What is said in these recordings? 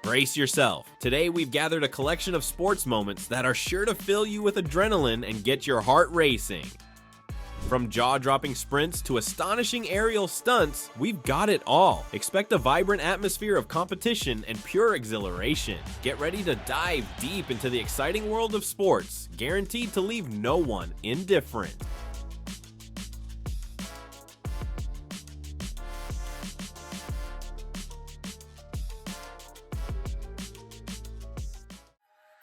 Brace yourself. Today we've gathered a collection of sports moments that are sure to fill you with adrenaline and get your heart racing. From jaw-dropping sprints to astonishing aerial stunts, we've got it all. Expect a vibrant atmosphere of competition and pure exhilaration. Get ready to dive deep into the exciting world of sports, guaranteed to leave no one indifferent.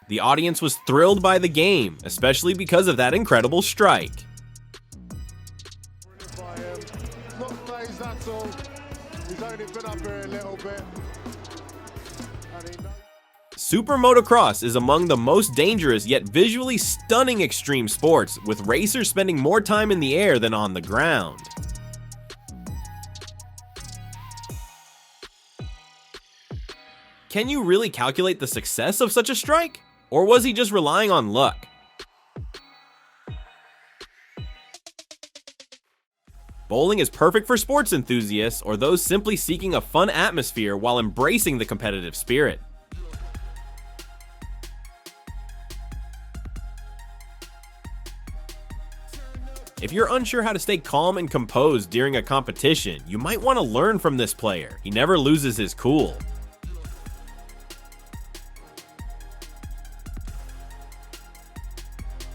The audience was thrilled by the game, especially because of that incredible strike. Super motocross is among the most dangerous yet visually stunning extreme sports, with racers spending more time in the air than on the ground. Can you really calculate the success of such a strike? Or was he just relying on luck? Bowling is perfect for sports enthusiasts or those simply seeking a fun atmosphere while embracing the competitive spirit. If you're unsure how to stay calm and composed during a competition, you might want to learn from this player. He never loses his cool.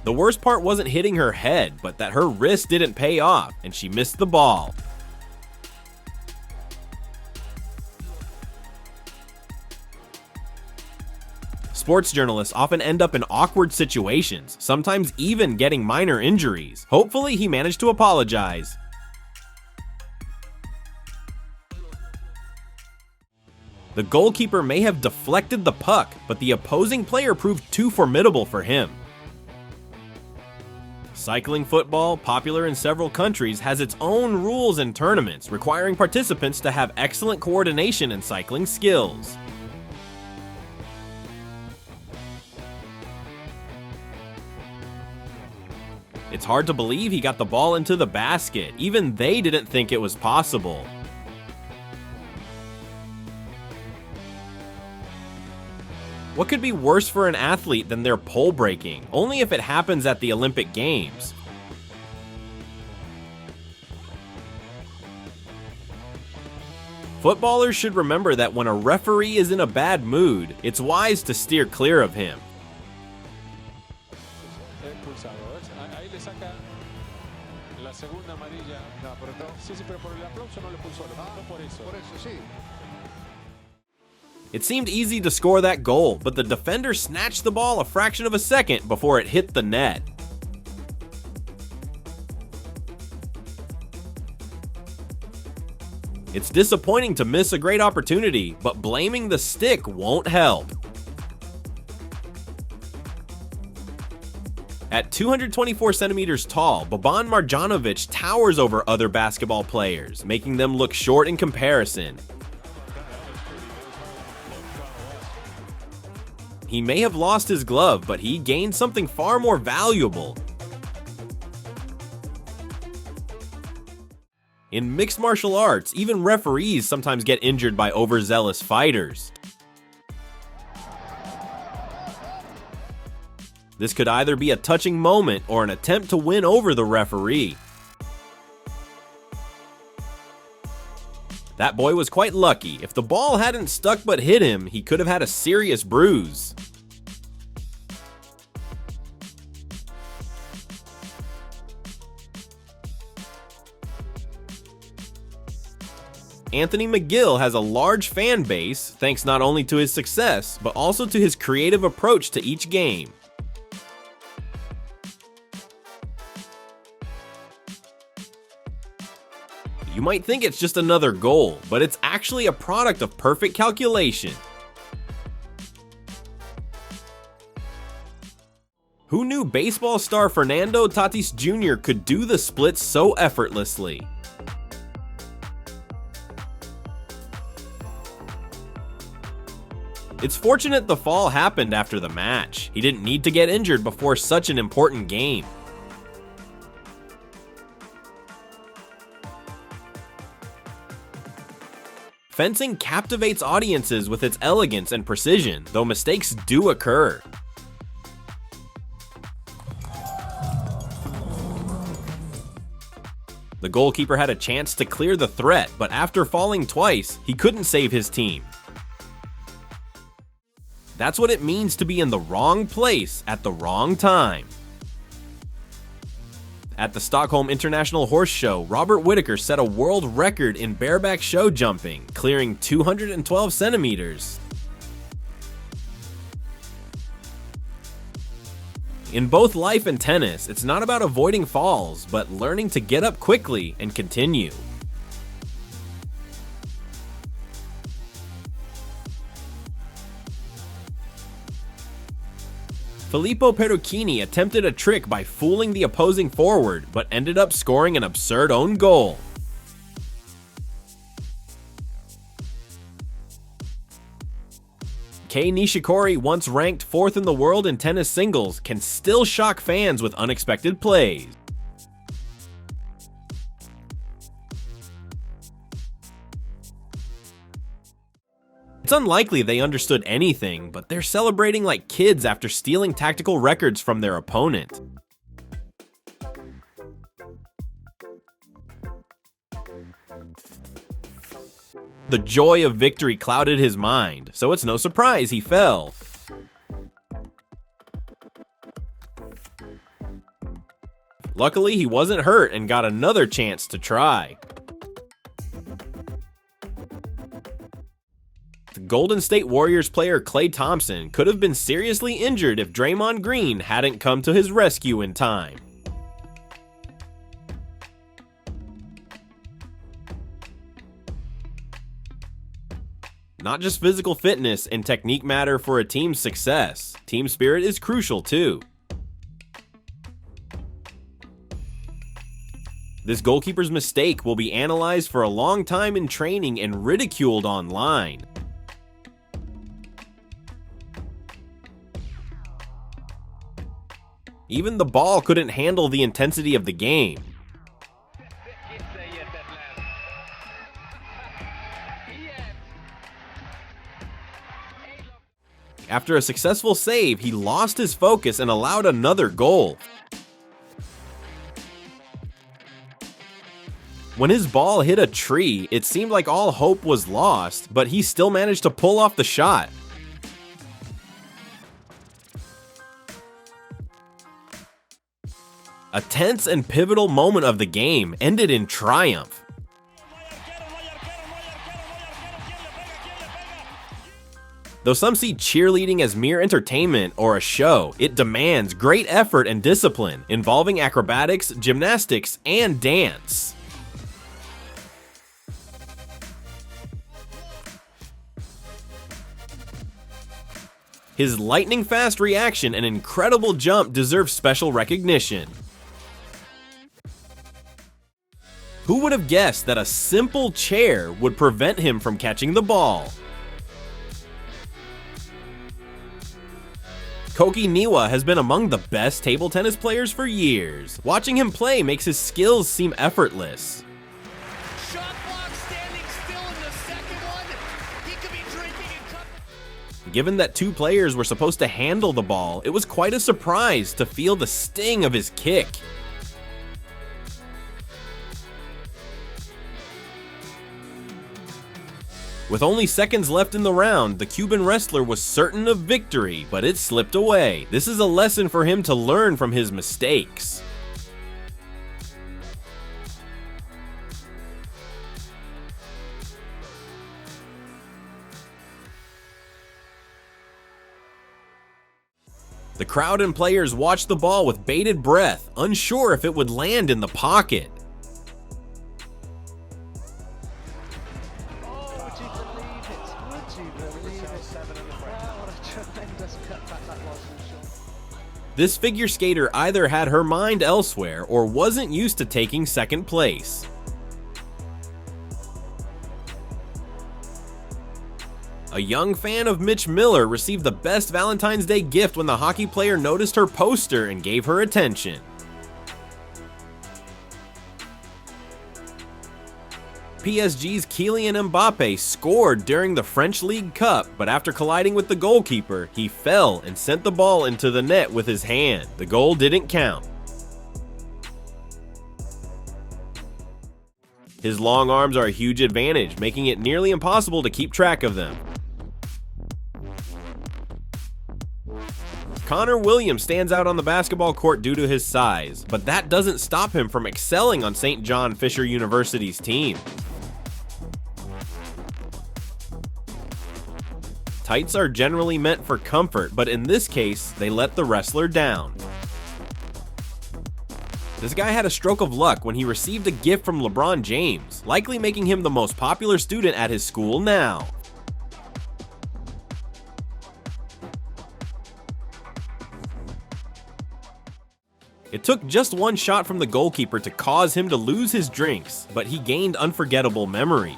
The worst part wasn't hitting her head, but that her wrist didn't pay off, and she missed the ball. Sports journalists often end up in awkward situations, sometimes even getting minor injuries. Hopefully, he managed to apologize. The goalkeeper may have deflected the puck, but the opposing player proved too formidable for him. Cycling football, popular in several countries, has its own rules and tournaments, requiring participants to have excellent coordination and cycling skills. It's hard to believe he got the ball into the basket. Even they didn't think it was possible. What could be worse for an athlete than their pole breaking? Only if it happens at the Olympic Games. Footballers should remember that when a referee is in a bad mood, it's wise to steer clear of him. It seemed easy to score that goal, but the defender snatched the ball a fraction of a second before it hit the net. It's disappointing to miss a great opportunity, but blaming the stick won't help. At 224 centimeters tall, Boban Marjanovic towers over other basketball players, making them look short in comparison. He may have lost his glove, but he gained something far more valuable. In mixed martial arts, even referees sometimes get injured by overzealous fighters. This could either be a touching moment or an attempt to win over the referee. That boy was quite lucky. If the ball hadn't stuck but hit him, he could have had a serious bruise. Anthony McGill has a large fan base thanks not only to his success, but also to his creative approach to each game. You might think it's just another goal, but it's actually a product of perfect calculation. Who knew baseball star Fernando Tatis Jr. could do the splits so effortlessly? It's fortunate the fall happened after the match. He didn't need to get injured before such an important game. fencing captivates audiences with its elegance and precision, though mistakes do occur. The goalkeeper had a chance to clear the threat, but after falling twice, he couldn't save his team. That's what it means to be in the wrong place at the wrong time. At the Stockholm International Horse Show, Robert Whittaker set a world record in bareback show jumping, clearing 212 centimeters. In both life and tennis, it's not about avoiding falls, but learning to get up quickly and continue. Filippo Perucchini attempted a trick by fooling the opposing forward, but ended up scoring an absurd own goal. Kei Nishikori, once ranked 4th in the world in tennis singles, can still shock fans with unexpected plays. It's unlikely they understood anything, but they're celebrating like kids after stealing tactical records from their opponent. The joy of victory clouded his mind, so it's no surprise he fell. Luckily, he wasn't hurt and got another chance to try. The Golden State Warriors player Klay Thompson could have been seriously injured if Draymond Green hadn't come to his rescue in time. Not just physical fitness and technique matter for a team's success, team spirit is crucial too. This goalkeeper's mistake will be analyzed for a long time in training and ridiculed online. Even the ball couldn't handle the intensity of the game. After a successful save, he lost his focus and allowed another goal. When his ball hit a tree, it seemed like all hope was lost, but he still managed to pull off the shot. A tense and pivotal moment of the game ended in triumph. Though some see cheerleading as mere entertainment or a show, it demands great effort and discipline, involving acrobatics, gymnastics, and dance. His lightning-fast reaction and incredible jump deserve special recognition. Who would have guessed that a simple chair would prevent him from catching the ball? Koki Niwa has been among the best table tennis players for years. Watching him play makes his skills seem effortless. Shot block standing still in the second one. He could be drinking and cup. Given that two players were supposed to handle the ball, it was quite a surprise to feel the sting of his kick. With only seconds left in the round, the Cuban wrestler was certain of victory, but it slipped away. This is a lesson for him to learn from his mistakes. The crowd and players watched the ball with bated breath, unsure if it would land in the pocket. This figure skater either had her mind elsewhere or wasn't used to taking second place. A young fan of Mitch Miller received the best Valentine's Day gift when the hockey player noticed her poster and gave her attention. PSG's Kylian Mbappe scored during the French League Cup, but after colliding with the goalkeeper, he fell and sent the ball into the net with his hand. The goal didn't count. His long arms are a huge advantage, making it nearly impossible to keep track of them. Connor Williams stands out on the basketball court due to his size, but that doesn't stop him from excelling on St. John Fisher University's team. Tights are generally meant for comfort, but in this case, they let the wrestler down. This guy had a stroke of luck when he received a gift from LeBron James, likely making him the most popular student at his school now. It took just one shot from the goalkeeper to cause him to lose his drinks, but he gained unforgettable memories.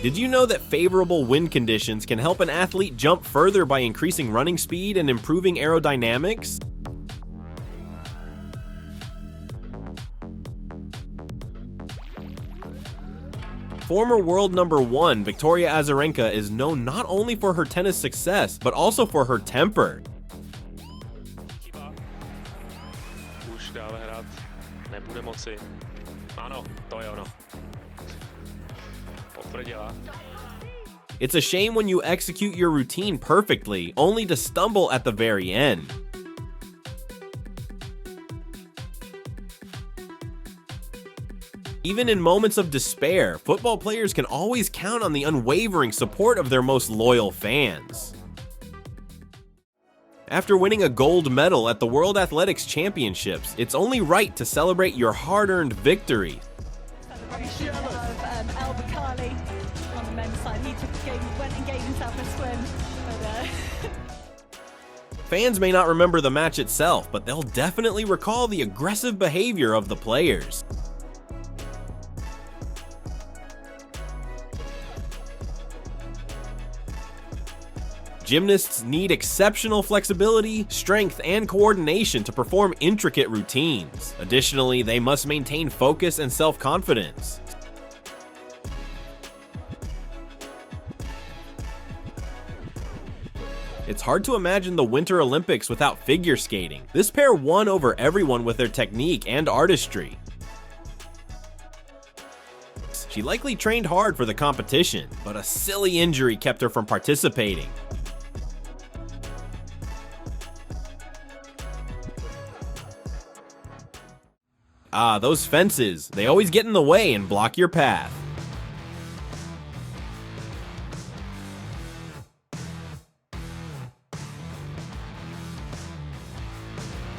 Did you know that favorable wind conditions can help an athlete jump further by increasing running speed and improving aerodynamics? Former world number 1 Victoria Azarenka is known not only for her tennis success, but also for her temper. It's a shame when you execute your routine perfectly, only to stumble at the very end. Even in moments of despair, football players can always count on the unwavering support of their most loyal fans. After winning a gold medal at the World Athletics Championships, it's only right to celebrate your hard-earned victory. Celebration of El Bakali on the men's side. He went and gave himself a swim. Fans may not remember the match itself, but they'll definitely recall the aggressive behavior of the players. Gymnasts need exceptional flexibility, strength, and coordination to perform intricate routines. Additionally, they must maintain focus and self-confidence. It's hard to imagine the Winter Olympics without figure skating. This pair won over everyone with their technique and artistry. She likely trained hard for the competition, but a silly injury kept her from participating. Ah, those fences. They always get in the way and block your path.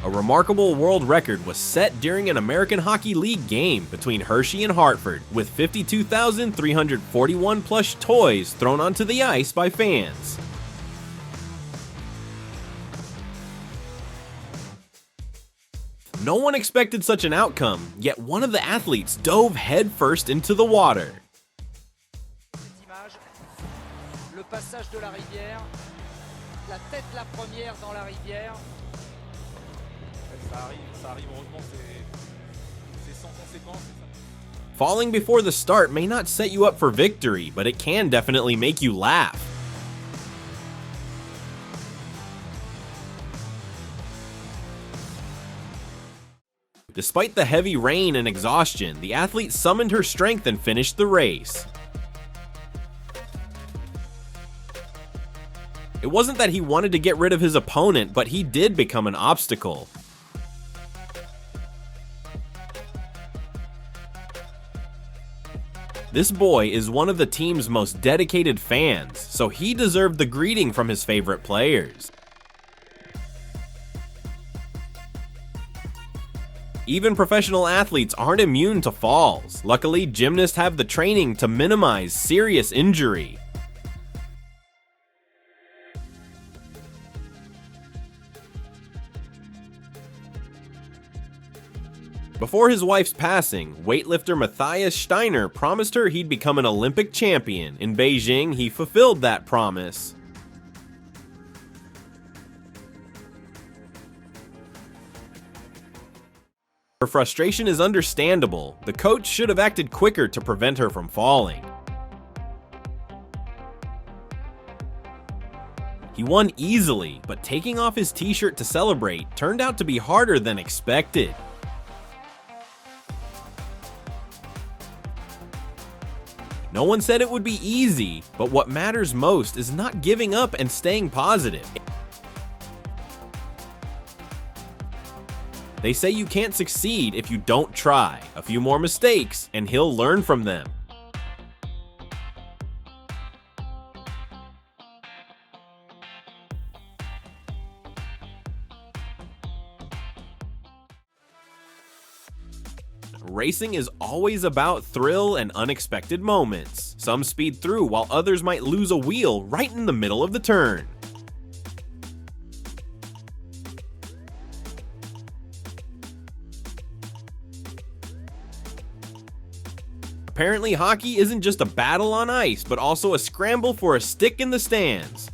A remarkable world record was set during an American Hockey League game between Hershey and Hartford, with 52,341 plush toys thrown onto the ice by fans. No one expected such an outcome, yet one of the athletes dove headfirst into the water. Le passage de la rivière, la tête la première dans la rivière. Ça arrive heureusement, c'est sans conséquence. Falling before the start may not set you up for victory, but it can definitely make you laugh. Despite the heavy rain and exhaustion, the athlete summoned her strength and finished the race. It wasn't that he wanted to get rid of his opponent, but he did become an obstacle. This boy is one of the team's most dedicated fans, so he deserved the greeting from his favorite players. Even professional athletes aren't immune to falls. Luckily, gymnasts have the training to minimize serious injury. Before his wife's passing, weightlifter Matthias Steiner promised her he'd become an Olympic champion. In Beijing, he fulfilled that promise. Her frustration is understandable. The coach should have acted quicker to prevent her from falling. He won easily, but taking off his t-shirt to celebrate turned out to be harder than expected. No one said it would be easy, but what matters most is not giving up and staying positive. They say you can't succeed if you don't try. A few more mistakes, and he'll learn from them. Racing is always about thrill and unexpected moments. Some speed through while others might lose a wheel right in the middle of the turn. Apparently, hockey isn't just a battle on ice, but also a scramble for a stick in the stands.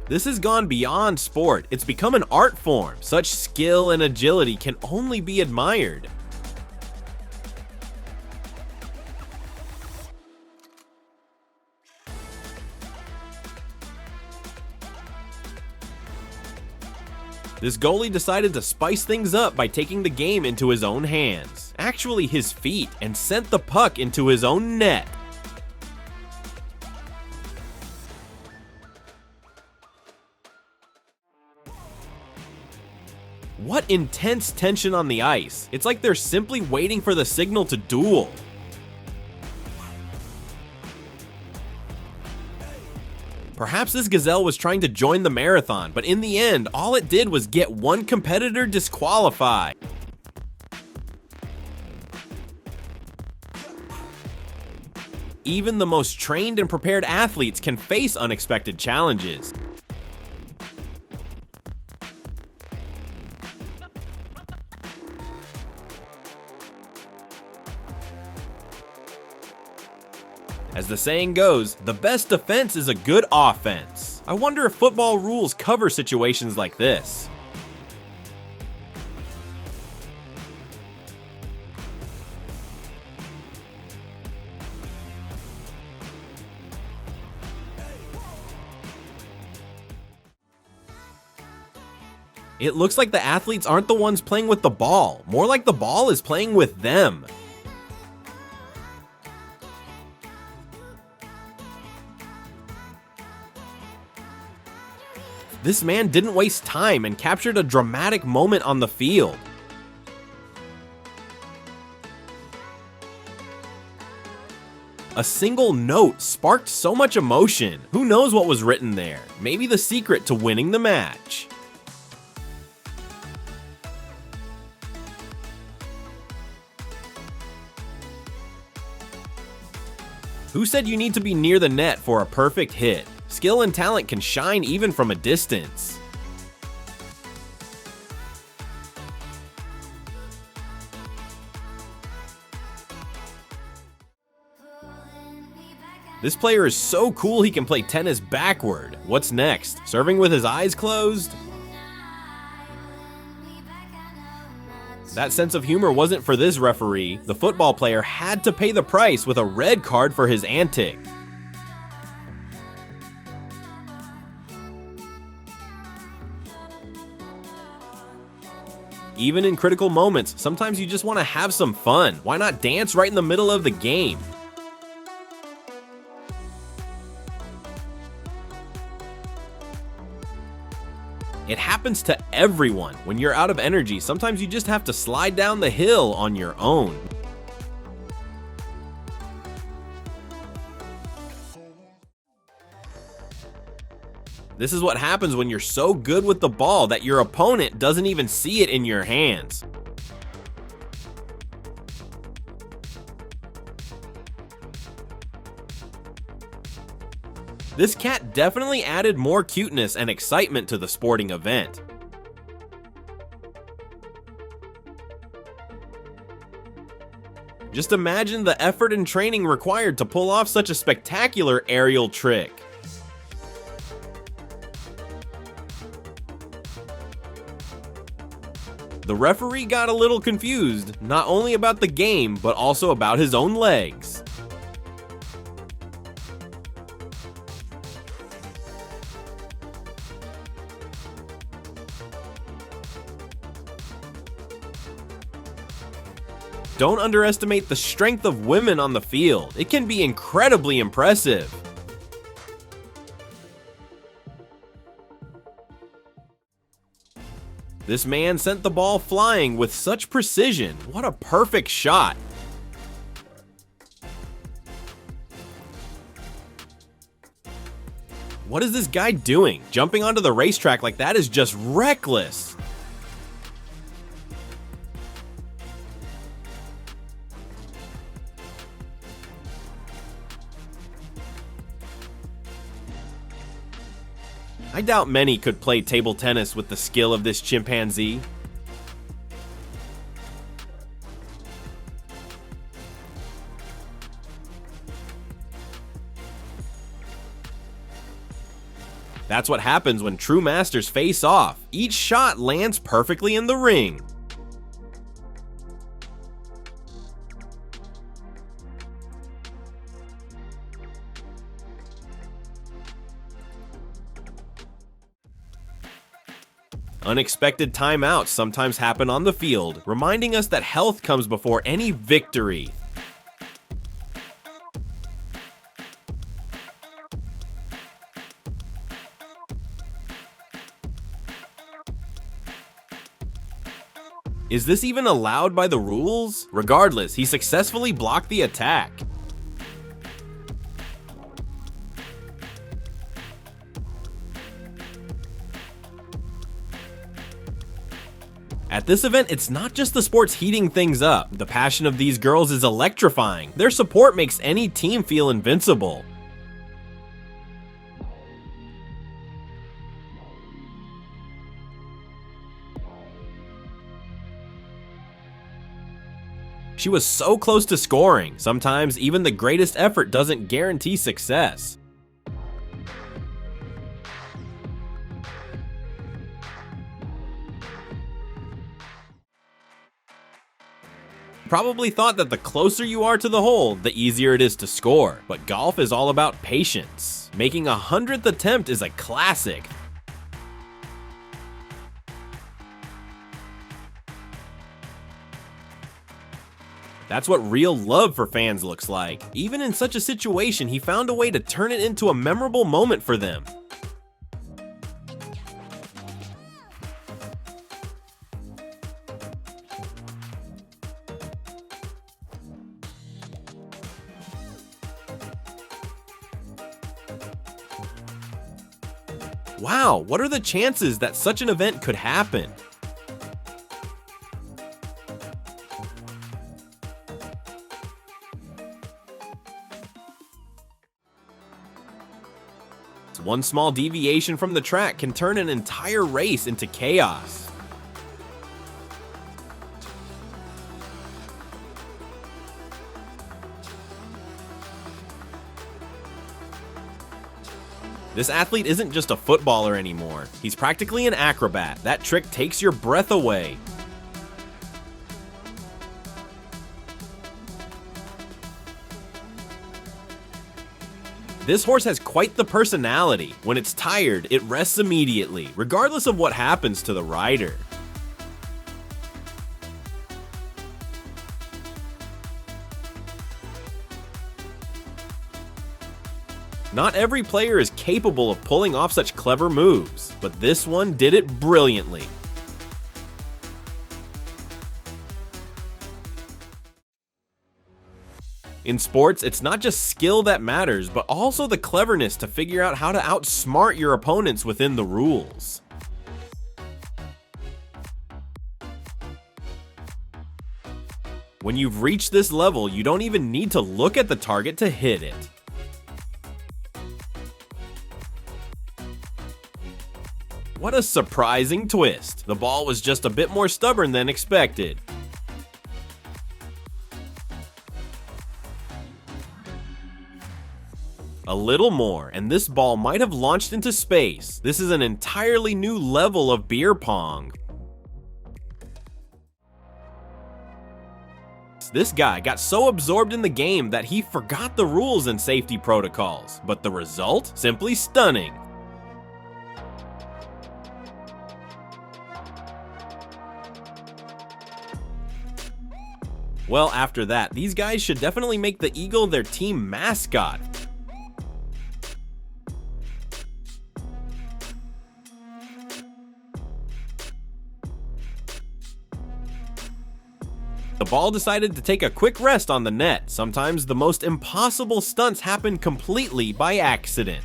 This has gone beyond sport. It's become an art form. Such skill and agility can only be admired. This goalie decided to spice things up by taking the game into his own hands, actually his feet, and sent the puck into his own net. What intense tension on the ice. It's like they're simply waiting for the signal to duel. Perhaps this gazelle was trying to join the marathon, but in the end, all it did was get one competitor disqualified. Even the most trained and prepared athletes can face unexpected challenges. As the saying goes, the best defense is a good offense. I wonder if football rules cover situations like this. It looks like the athletes aren't the ones playing with the ball, more like the ball is playing with them. This man didn't waste time and captured a dramatic moment on the field. A single note sparked so much emotion. Who knows what was written there? Maybe the secret to winning the match. Who said you need to be near the net for a perfect hit? Skill and talent can shine even from a distance. This player is so cool he can play tennis backward. What's next? Serving with his eyes closed? That sense of humor wasn't for this referee. The football player had to pay the price with a red card for his antic. Even in critical moments, sometimes you just want to have some fun. Why not dance right in the middle of the game? It happens to everyone. When you're out of energy, sometimes you just have to slide down the hill on your own. This is what happens when you're so good with the ball that your opponent doesn't even see it in your hands. This cat definitely added more cuteness and excitement to the sporting event. Just imagine the effort and training required to pull off such a spectacular aerial trick. The referee got a little confused, not only about the game, but also about his own legs. Don't underestimate the strength of women on the field. It can be incredibly impressive. This man sent the ball flying with such precision. What a perfect shot. What is this guy doing? Jumping onto the racetrack like that is just reckless. I doubt many could play table tennis with the skill of this chimpanzee. That's what happens when true masters face off. Each shot lands perfectly in the ring. Unexpected timeouts sometimes happen on the field, reminding us that health comes before any victory. Is this even allowed by the rules? Regardless, he successfully blocked the attack. At this event, it's not just the sports heating things up. The passion of these girls is electrifying. Their support makes any team feel invincible. She was so close to scoring. Sometimes even the greatest effort doesn't guarantee success. Probably thought that the closer you are to the hole, the easier it is to score, but golf is all about patience. Making a 100th attempt is a classic. That's what real love for fans looks like. Even in such a situation, he found a way to turn it into a memorable moment for them. Wow, what are the chances that such an event could happen? One small deviation from the track can turn an entire race into chaos. This athlete isn't just a footballer anymore. He's practically an acrobat. That trick takes your breath away. This horse has quite the personality. When it's tired, it rests immediately, regardless of what happens to the rider. Not every player is capable of pulling off such clever moves, but this one did it brilliantly. In sports, it's not just skill that matters, but also the cleverness to figure out how to outsmart your opponents within the rules. When you've reached this level, you don't even need to look at the target to hit it. What a surprising twist. The ball was just a bit more stubborn than expected. A little more, and this ball might have launched into space. This is an entirely new level of beer pong. this guy got so absorbed in the game that he forgot the rules and safety protocols, but the result? Simply stunning. Well, after that, these guys should definitely make the eagle their team mascot. The ball decided to take a quick rest on the net. Sometimes the most impossible stunts happen completely by accident.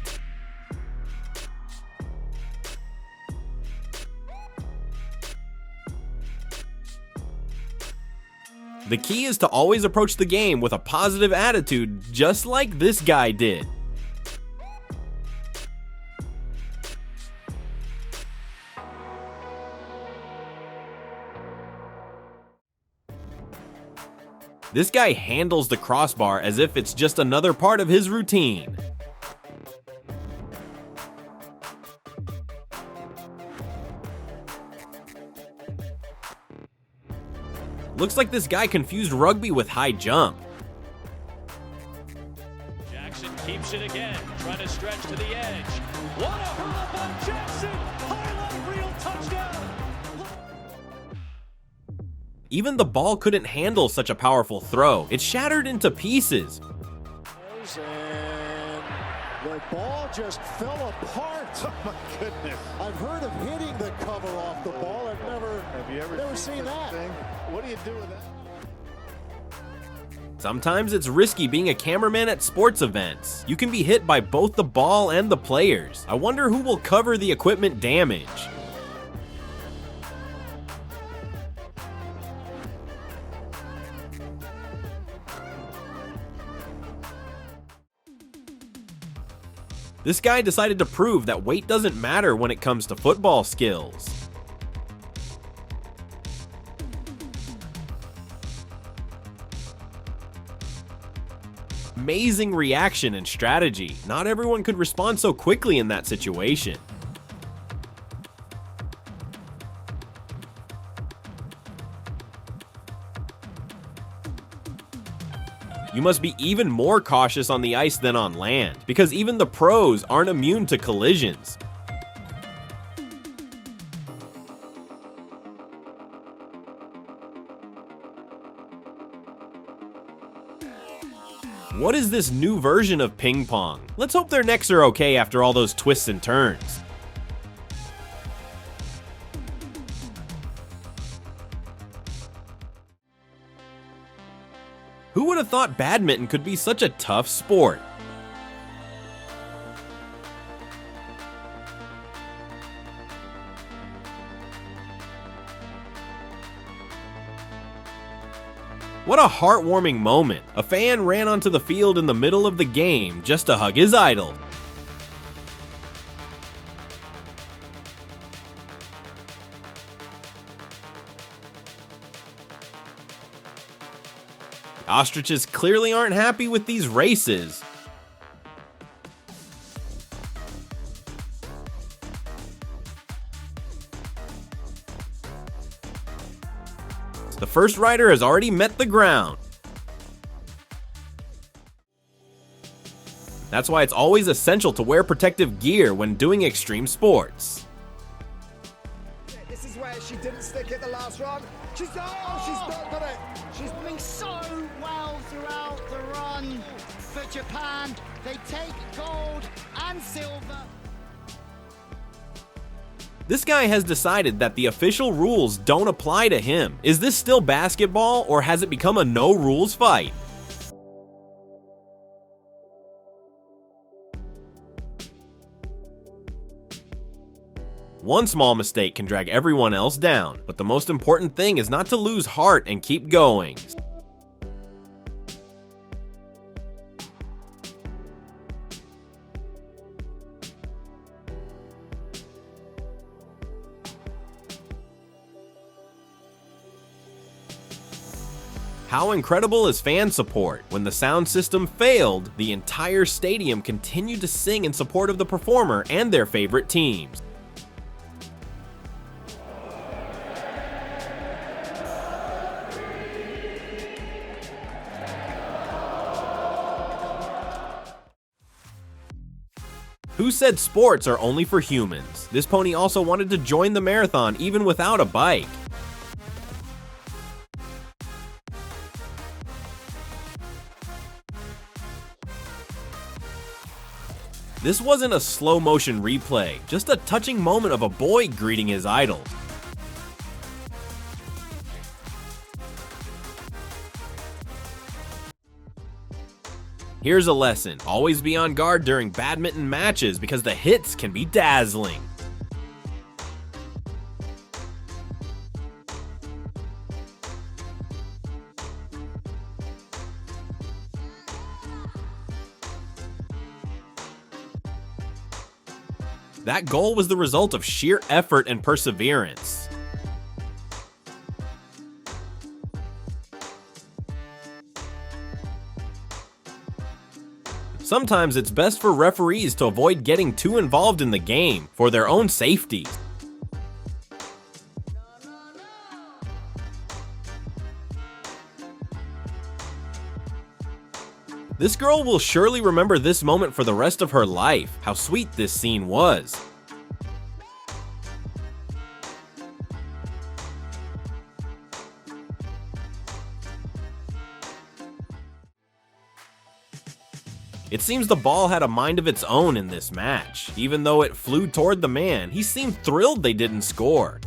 The key is to always approach the game with a positive attitude, just like this guy did. This guy handles the crossbar as if it's just another part of his routine. Looks like this guy confused rugby with high jump. Jackson keeps it again, trying to stretch to the edge. What a hurl by Jackson! Highlight reel touchdown! Even the ball couldn't handle such a powerful throw. It shattered into pieces. And the ball just fell apart. Oh my goodness. I've heard of hitting the cover off the ball. I've never seen that. Thing? What do you do with that? Sometimes it's risky being a cameraman at sports events. You can be hit by both the ball and the players. I wonder who will cover the equipment damage. This guy decided to prove that weight doesn't matter when it comes to football skills. Amazing reaction and strategy. Not everyone could respond so quickly in that situation. You must be even more cautious on the ice than on land, because even the pros aren't immune to collisions. What is this new version of ping pong? Let's hope their necks are okay after all those twists and turns. Who would have thought badminton could be such a tough sport? What a heartwarming moment. A fan ran onto the field in the middle of the game just to hug his idol. Ostriches clearly aren't happy with these races. The first rider has already met the ground. That's why it's always essential to wear protective gear when doing extreme sports. This is where she didn't stick it the last run. She's not got it. She's doing so well throughout the run for Japan. They take gold and silver. This guy has decided that the official rules don't apply to him. Is this still basketball, or has it become a no-rules fight? One small mistake can drag everyone else down, but the most important thing is not to lose heart and keep going. How incredible is fan support? When the sound system failed, the entire stadium continued to sing in support of the performer and their favorite teams. Who said sports are only for humans? This pony also wanted to join the marathon even without a bike. This wasn't a slow motion replay, just a touching moment of a boy greeting his idol. Here's a lesson: always be on guard during badminton matches because the hits can be dazzling. That goal was the result of sheer effort and perseverance. Sometimes it's best for referees to avoid getting too involved in the game for their own safety. This girl will surely remember this moment for the rest of her life. How sweet this scene was. It seems the ball had a mind of its own in this match. Even though it flew toward the man, he seemed thrilled they didn't score.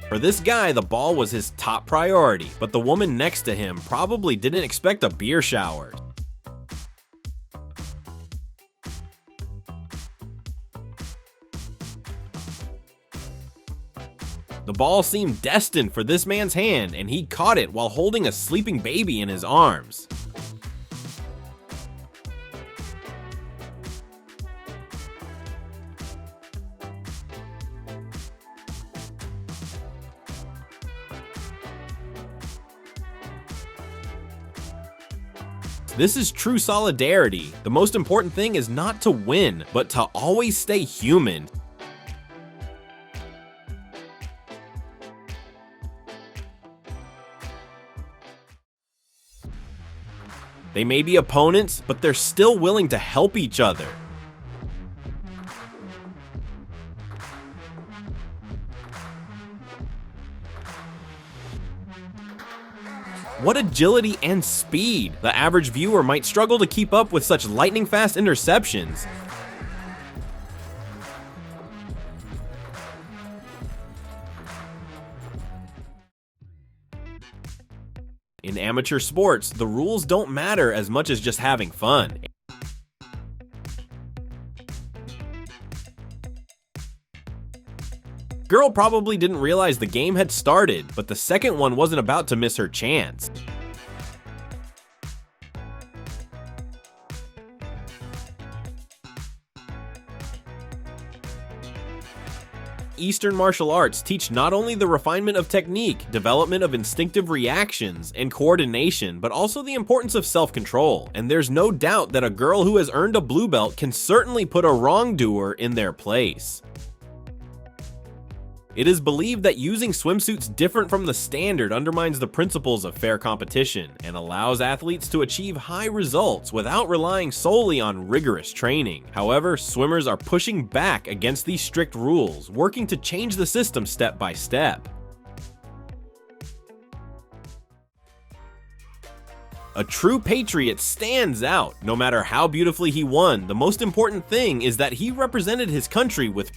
For this guy, the ball was his top priority, but the woman next to him probably didn't expect a beer shower. The ball seemed destined for this man's hand, and he caught it while holding a sleeping baby in his arms. This is true solidarity. The most important thing is not to win, but to always stay human. They may be opponents, but they're still willing to help each other. What agility and speed! The average viewer might struggle to keep up with such lightning-fast interceptions. In amateur sports, the rules don't matter as much as just having fun. Girl probably didn't realize the game had started, but the second one wasn't about to miss her chance. Eastern martial arts teach not only the refinement of technique, development of instinctive reactions, and coordination, but also the importance of self-control. And there's no doubt that a girl who has earned a blue belt can certainly put a wrongdoer in their place. It is believed that using swimsuits different from the standard undermines the principles of fair competition and allows athletes to achieve high results without relying solely on rigorous training. However, swimmers are pushing back against these strict rules, working to change the system step by step. A true patriot stands out. No matter how beautifully he won, the most important thing is that he represented his country with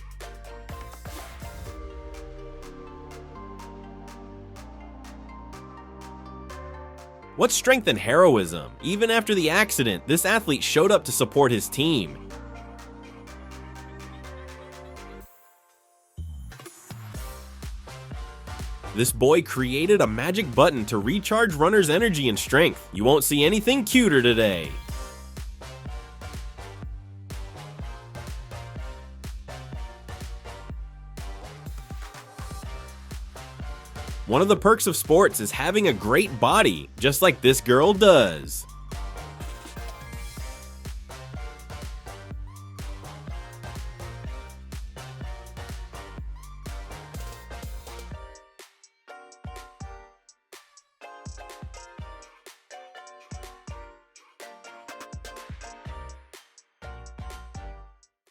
What strength and heroism? Even after the accident, this athlete showed up to support his team. This boy created a magic button to recharge runners' energy and strength. You won't see anything cuter today. One of the perks of sports is having a great body, just like this girl does.